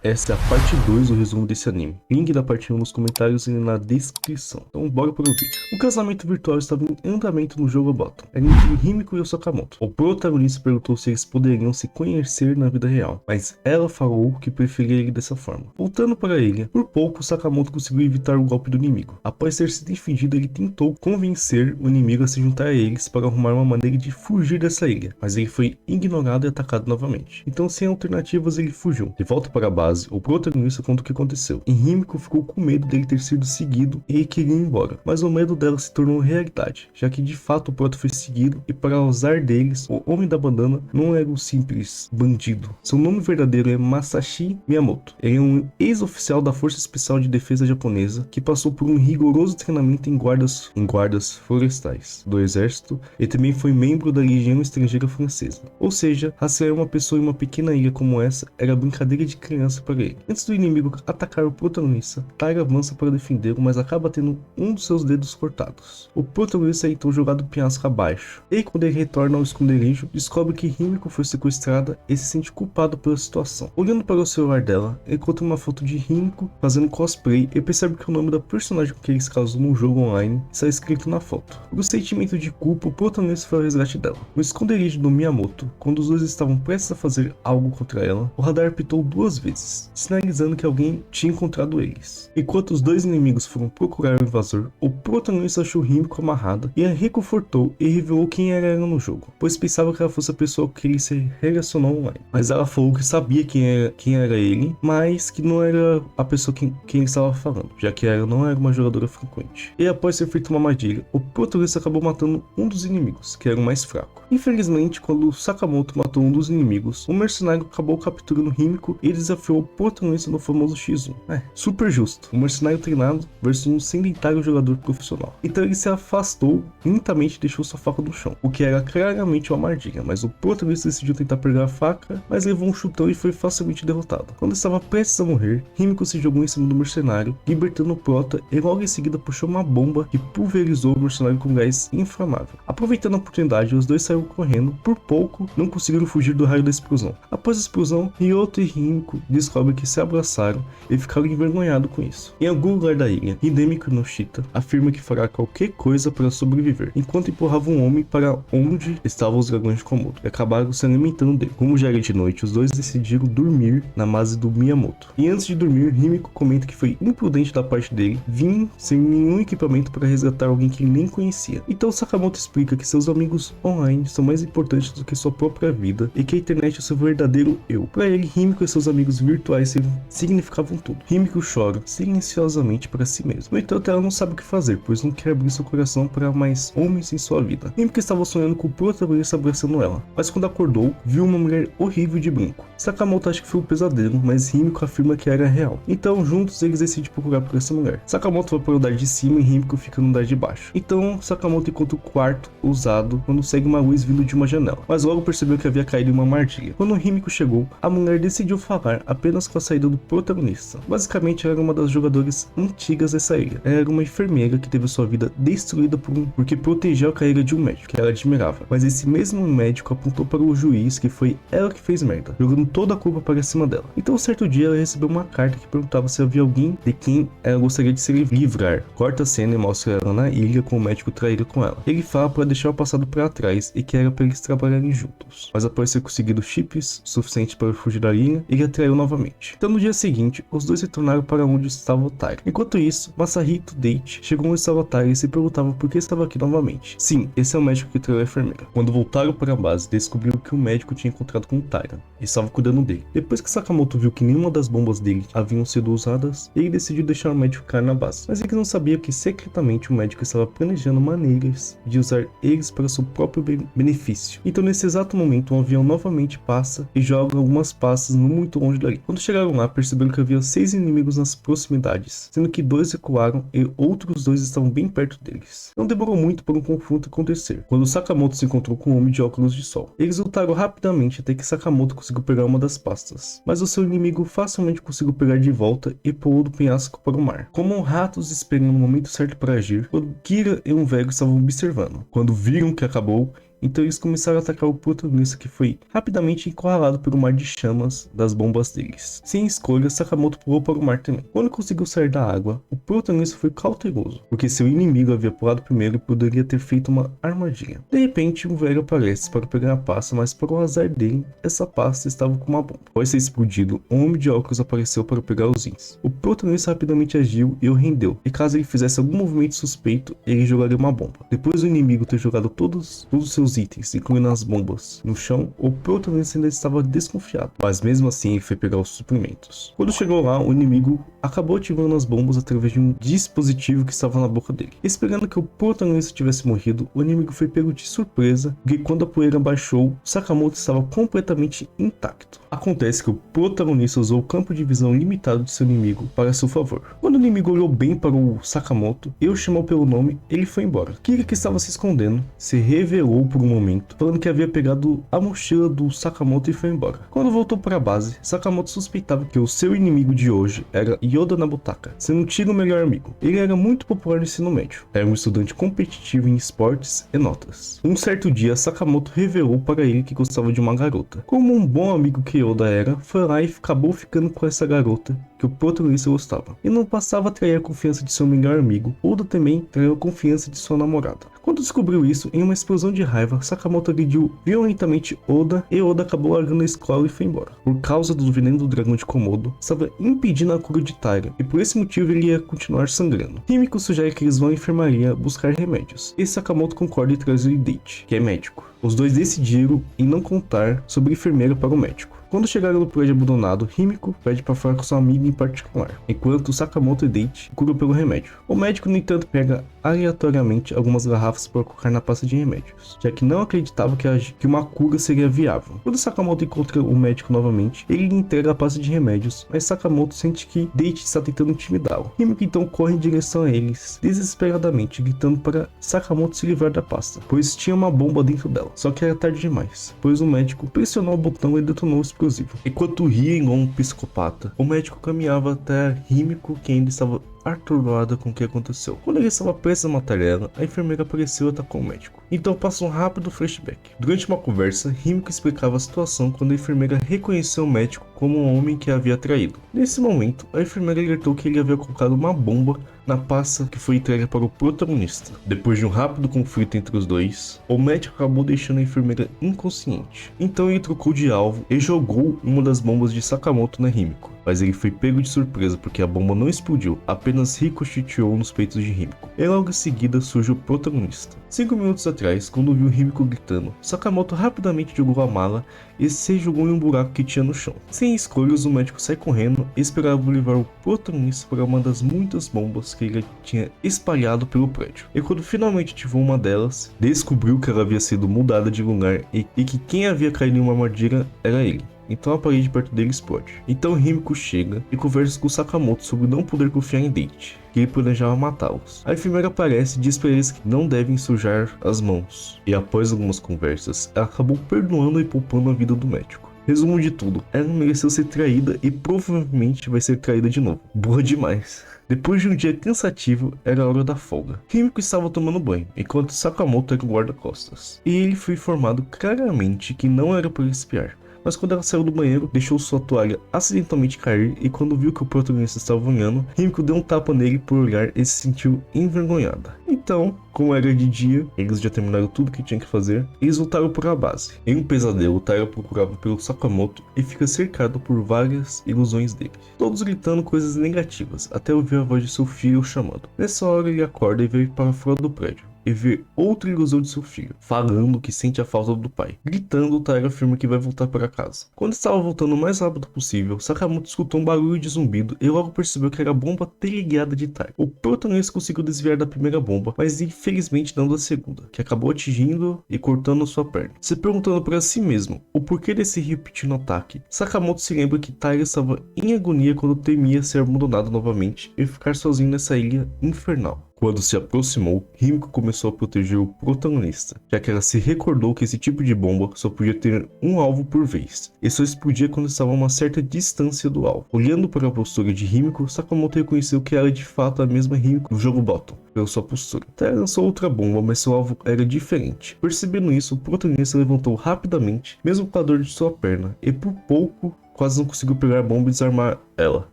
essa é a parte 2 do resumo desse anime. Link da parte 1 nos comentários e na descrição. Então bora para o vídeo. O casamento virtual estava em andamento no jogo Bottom. Era entre Himiko e o Sakamoto. O protagonista perguntou se eles poderiam se conhecer na vida real, mas ela falou que preferia ele dessa forma. Voltando para a ilha, por pouco Sakamoto conseguiu evitar o golpe do inimigo. Após ter se defendido, ele tentou convencer o inimigo a se juntar a eles para arrumar uma maneira de fugir dessa ilha, mas ele foi ignorado e atacado novamente. Então, sem alternativas, ele fugiu. De volta para a base, o protagonista conta o que aconteceu. E Himiko ficou com medo dele ter sido seguido e queria ir embora, mas o medo dela se tornou realidade, já que de fato o prota foi seguido e, para azar deles, o homem da bandana não era um simples bandido. Seu nome verdadeiro é Masashi Miyamoto. Ele é um ex-oficial da Força Especial de Defesa japonesa que passou por um rigoroso treinamento em guardas florestais do exército e também foi membro da Legião Estrangeira Francesa. Ou seja, rastrear uma pessoa em uma pequena ilha como essa era brincadeira de criança para ele. Antes do inimigo atacar o protagonista, Taira avança para defendê-lo, mas acaba tendo um dos seus dedos cortados. O protagonista é então jogado do penhasco abaixo, e quando ele retorna ao esconderijo, descobre que Himiko foi sequestrada e se sente culpado pela situação. Olhando para o celular dela, encontra uma foto de Himiko fazendo cosplay e percebe que o nome da personagem que eles casam no jogo online está escrito na foto. Por um sentimento de culpa, o protagonista foi ao resgate dela. No esconderijo do Miyamoto, quando os dois estavam prestes a fazer algo contra ela, o radar apitou 2 vezes, sinalizando que alguém tinha encontrado eles. Enquanto os dois inimigos foram procurar o invasor, o protagonista achou Himiko amarrada e a reconfortou e revelou quem era ela no jogo, pois pensava que ela fosse a pessoa que queria se relacionar online. Mas ela falou que sabia quem era ele, mas que não era a pessoa quem ele estava falando, já que ela não era uma jogadora frequente. E após ter feito uma armadilha, o protagonista acabou matando um dos inimigos, que era o mais fraco. Infelizmente, quando Sakamoto matou um dos inimigos, o mercenário acabou capturando Himiko e desafiou o protagonista no famoso X1. Super justo. Um mercenário treinado versus um sedentário jogador profissional. Então ele se afastou e lentamente deixou sua faca no chão, o que era claramente uma armadilha, mas o protagonista decidiu tentar pegar a faca, mas levou um chutão e foi facilmente derrotado. Quando estava prestes a morrer, Himiko se jogou em cima do mercenário, libertando o prota e logo em seguida puxou uma bomba que pulverizou o mercenário com gás inflamável. Aproveitando a oportunidade, os dois saíram correndo. Por pouco, não conseguiram fugir do raio da explosão. Após a explosão, Ryoto e Himiko descobrem que se abraçaram e ficaram envergonhados com isso. Em algum lugar da ilha, Hidemi Kinoshita afirma que fará qualquer coisa para sobreviver, enquanto empurrava um homem para onde estavam os dragões de Komodo e acabaram se alimentando dele. Como já era de noite, os dois decidiram dormir na base do Miyamoto. E antes de dormir, Himiko comenta que foi imprudente da parte dele vir sem nenhum equipamento para resgatar alguém que ele nem conhecia. Então Sakamoto explica que seus amigos online são mais importantes do que sua própria vida e que a internet é seu verdadeiro eu. Para ele, Himiko e seus amigos virtuais significavam tudo. Himiko chora silenciosamente para si mesmo. No entanto, ela não sabe o que fazer, pois não quer abrir seu coração para mais homens em sua vida. Himiko estava sonhando com o protagonista abraçando ela, mas quando acordou, viu uma mulher horrível de branco. Sakamoto acha que foi um pesadelo, mas Himiko afirma que era real. Então, juntos, eles decidem procurar por essa mulher. Sakamoto vai para o andar de cima e Himiko fica no andar de baixo. Então, Sakamoto encontra o quarto usado quando segue uma luz vindo de uma janela, mas logo percebeu que havia caído em uma armadilha. Quando Himiko chegou, a mulher decidiu falar apenas com a saída do protagonista. Basicamente, ela era uma das jogadoras antigas dessa ilha. Ela era uma enfermeira que teve sua vida destruída porque protegeu a carreira de um médico que ela admirava. Mas esse mesmo médico apontou para o juiz que foi ela que fez merda, jogando toda a culpa para cima dela. Então, certo dia, ela recebeu uma carta que perguntava se havia alguém de quem ela gostaria de se livrar. Corta a cena e mostra ela na ilha com o médico traído com ela. Ele fala para deixar o passado para trás e que era para eles trabalharem juntos. Mas após ter conseguido chips suficientes para fugir da ilha, ele atraiu novamente. Então no dia seguinte, os dois retornaram para onde estava o Taira. Enquanto isso, Masahito Date chegou onde estava o Taira e se perguntava por que estava aqui novamente. Sim, esse é o médico que traiu a enfermeira. Quando voltaram para a base, descobriram que o médico tinha encontrado com o Taira e estava cuidando dele. Depois que Sakamoto viu que nenhuma das bombas dele haviam sido usadas, ele decidiu deixar o médico ficar na base. Mas ele não sabia que secretamente o médico estava planejando maneiras de usar eles para seu próprio benefício. Então nesse exato momento, um avião novamente passa e joga algumas passas não muito longe dali. Quando chegaram lá, perceberam que havia 6 inimigos nas proximidades, sendo que 2 recuaram e outros 2 estavam bem perto deles. Não demorou muito para um confronto acontecer, quando Sakamoto se encontrou com um homem de óculos de sol. Eles lutaram rapidamente até que Sakamoto conseguiu pegar uma das pastas, mas o seu inimigo facilmente conseguiu pegar de volta e pulou do penhasco para o mar. Como ratos esperando o momento certo para agir, quando Kira e um velho estavam observando. Quando viram que acabou, Então eles começaram a atacar o protagonista, que foi rapidamente encurralado pelo mar de chamas das bombas deles. Sem escolha, Sakamoto pulou para o mar também. Quando conseguiu sair da água, o protagonista foi cauteloso, porque seu inimigo havia pulado primeiro e poderia ter feito uma armadilha. De repente, um velho aparece para pegar a pasta, mas para o azar dele, essa pasta estava com uma bomba. Após ser explodido, um homem de óculos apareceu para pegar os itens. O protagonista rapidamente agiu e o rendeu, e caso ele fizesse algum movimento suspeito, ele jogaria uma bomba. Depois do inimigo ter jogado todos os seus itens, incluindo as bombas, no chão, o protagonista ainda estava desconfiado, mas mesmo assim ele foi pegar os suprimentos. Quando chegou lá, o inimigo acabou ativando as bombas através de um dispositivo que estava na boca dele. Esperando que o protagonista tivesse morrido, o inimigo foi pego de surpresa, porque quando a poeira baixou, Sakamoto estava completamente intacto. Acontece que o protagonista usou o campo de visão limitado de seu inimigo para seu favor. Quando o inimigo olhou bem para o Sakamoto e o chamou pelo nome, ele foi embora. Kira, que estava se escondendo, se revelou por um momento, falando que havia pegado a mochila do Sakamoto e foi embora. Quando voltou para a base, Sakamoto suspeitava que o seu inimigo de hoje era Yoda Nobutaka, sendo Tiro o melhor amigo. Ele era muito popular no ensino médio, era um estudante competitivo em esportes e notas. Um certo dia, Sakamoto revelou para ele que gostava de uma garota. Como um bom amigo que Yoda era, foi lá e acabou ficando com essa garota que o protagonista gostava. E não passava a atrair a confiança de seu melhor amigo, Oda também traiu a confiança de sua namorada. Quando descobriu isso, em uma explosão de raiva, Sakamoto agrediu violentamente Oda e Oda acabou largando a escola e foi embora. Por causa do veneno do dragão de Komodo, estava impedindo a cura de Taira, e por esse motivo ele ia continuar sangrando. Himiko sugere que eles vão à enfermaria buscar remédios, e Sakamoto concorda e traz o Hideite, que é médico. Os dois decidiram em não contar sobre a enfermeira para o médico. Quando chegaram no prédio abandonado, Himiko pede para falar com sua amiga em particular, enquanto Sakamoto e Date curam pelo remédio. O médico, no entanto, pega aleatoriamente algumas garrafas para colocar na pasta de remédios, já que não acreditava que uma cura seria viável. Quando Sakamoto encontra o médico novamente, ele lhe entrega a pasta de remédios, mas Sakamoto sente que Date está tentando intimidá-lo. Himiko então corre em direção a eles, desesperadamente, gritando para Sakamoto se livrar da pasta, pois tinha uma bomba dentro dela. Só que era tarde demais, pois o médico pressionou o botão e detonou o explosivo. Enquanto ria igual um psicopata, o médico caminhava até Himiko, que ainda estava atordoada com o que aconteceu. Quando ele estava prestes a matar ela, a enfermeira apareceu e atacou o médico. Então passa um rápido flashback. Durante uma conversa, Himiko explicava a situação quando a enfermeira reconheceu o médico como um homem que a havia traído. Nesse momento, a enfermeira alertou que ele havia colocado uma bomba na pasta que foi entregue para o protagonista. Depois de um rápido conflito entre os dois, o médico acabou deixando a enfermeira inconsciente. Então ele trocou de alvo e jogou uma das bombas de Sakamoto na Himiko. Mas ele foi pego de surpresa porque a bomba não explodiu, apenas ricocheteou nos peitos de Himiko. E logo em seguida surge o protagonista. 5 minutos atrás, quando viu Himiko gritando, Sakamoto rapidamente jogou a mala e se jogou em um buraco que tinha no chão. Sem escolhas, o médico sai correndo e esperava levar o protagonista para uma das muitas bombas que ele tinha espalhado pelo prédio. E quando finalmente ativou uma delas, descobriu que ela havia sido mudada de lugar e que quem havia caído em uma armadilha era ele. Então a parede perto dele explode. Então Himiko chega e conversa com Sakamoto sobre não poder confiar em Date, que ele planejava matá-los. A enfermeira aparece e diz para eles que não devem sujar as mãos. E após algumas conversas, ela acabou perdoando e poupando a vida do médico. Resumo de tudo, ela mereceu ser traída e provavelmente vai ser traída de novo. Boa demais. Depois de um dia cansativo, era a hora da folga. Himiko estava tomando banho, enquanto Sakamoto era o guarda-costas. E ele foi informado claramente que não era para espiar. Mas quando ela saiu do banheiro, deixou sua toalha acidentalmente cair e quando viu que o protagonista estava olhando, Himiko deu um tapa nele por olhar e se sentiu envergonhada. Então, como era de dia, eles já terminaram tudo que tinham que fazer, eles voltaram para a base. Em um pesadelo, Taira procurava pelo Sakamoto e fica cercado por várias ilusões dele, todos gritando coisas negativas, até ouvir a voz de seu filho o chamando. Nessa hora ele acorda e vem para fora do prédio e vê outra ilusão de seu filho, falando que sente a falta do pai. Gritando, Taira afirma que vai voltar para casa. Quando estava voltando o mais rápido possível, Sakamoto escutou um barulho de zumbido e logo percebeu que era a bomba teleguiada de Taira. O protagonista conseguiu desviar da primeira bomba, mas infelizmente não da segunda, que acabou atingindo e cortando sua perna. Se perguntando para si mesmo o porquê desse repetido ataque, Sakamoto se lembra que Taira estava em agonia quando temia ser abandonado novamente e ficar sozinho nessa ilha infernal. Quando se aproximou, Himiko começou a proteger o protagonista, já que ela se recordou que esse tipo de bomba só podia ter um alvo por vez, e só explodia quando estava a uma certa distância do alvo. Olhando para a postura de Himiko, Sakamoto reconheceu que ela é de fato a mesma Himiko do jogo Bottom, pela sua postura. Até lançou outra bomba, mas seu alvo era diferente. Percebendo isso, o protagonista levantou rapidamente, mesmo com a dor de sua perna, e por pouco quase não conseguiu pegar a bomba e desarmar ela.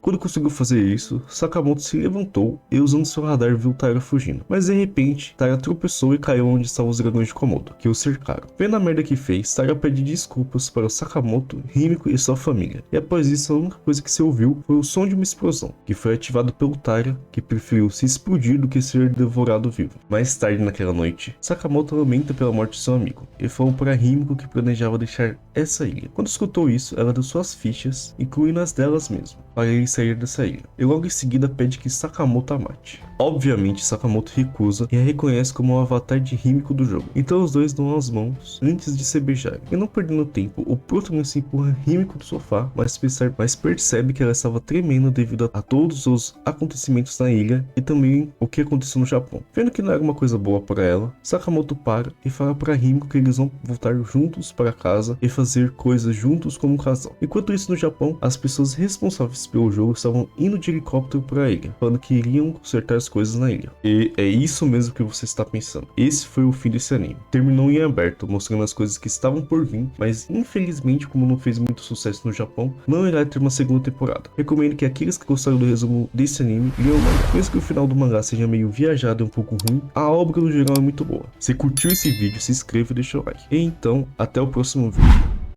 Quando conseguiu fazer isso, Sakamoto se levantou e usando seu radar viu Taira fugindo. Mas de repente, Taira tropeçou e caiu onde estavam os dragões de Komodo, que o cercaram. Vendo a merda que fez, Taira pede desculpas para o Sakamoto, Himiko e sua família. E após isso, a única coisa que se ouviu foi o som de uma explosão, que foi ativado pelo Taira, que preferiu se explodir do que ser devorado vivo. Mais tarde naquela noite, Sakamoto lamenta pela morte de seu amigo, e falou para Himiko que planejava deixar essa ilha. Quando escutou isso, ela deu suas fichas, incluindo as delas mesmo, para ele sair dessa ilha, e logo em seguida pede que Sakamoto a mate. Obviamente, Sakamoto recusa e a reconhece como o avatar de Himiko do jogo, então os dois dão as mãos antes de se beijarem. E não perdendo tempo, o protagonista empurra Himiko do sofá, mas percebe que ela estava tremendo devido a todos os acontecimentos na ilha e também o que aconteceu no Japão. Vendo que não era uma coisa boa para ela, Sakamoto para e fala para Himiko que eles vão voltar juntos para casa e fazer coisas juntos como um casal. Enquanto isso, no Japão, as pessoas responsáveis pelo jogo estavam indo de helicóptero para a ilha, falando que iriam consertar as coisas na ilha. E é isso mesmo que você está pensando. Esse foi o fim desse anime. Terminou em aberto, mostrando as coisas que estavam por vir, mas infelizmente, como não fez muito sucesso no Japão, não irá ter uma segunda temporada. Recomendo que aqueles que gostaram do resumo desse anime leiam o mangá. Mesmo que o final do mangá seja meio viajado e um pouco ruim, a obra no geral é muito boa. Se curtiu esse vídeo, se inscreva e deixa o like. E então, até o próximo vídeo.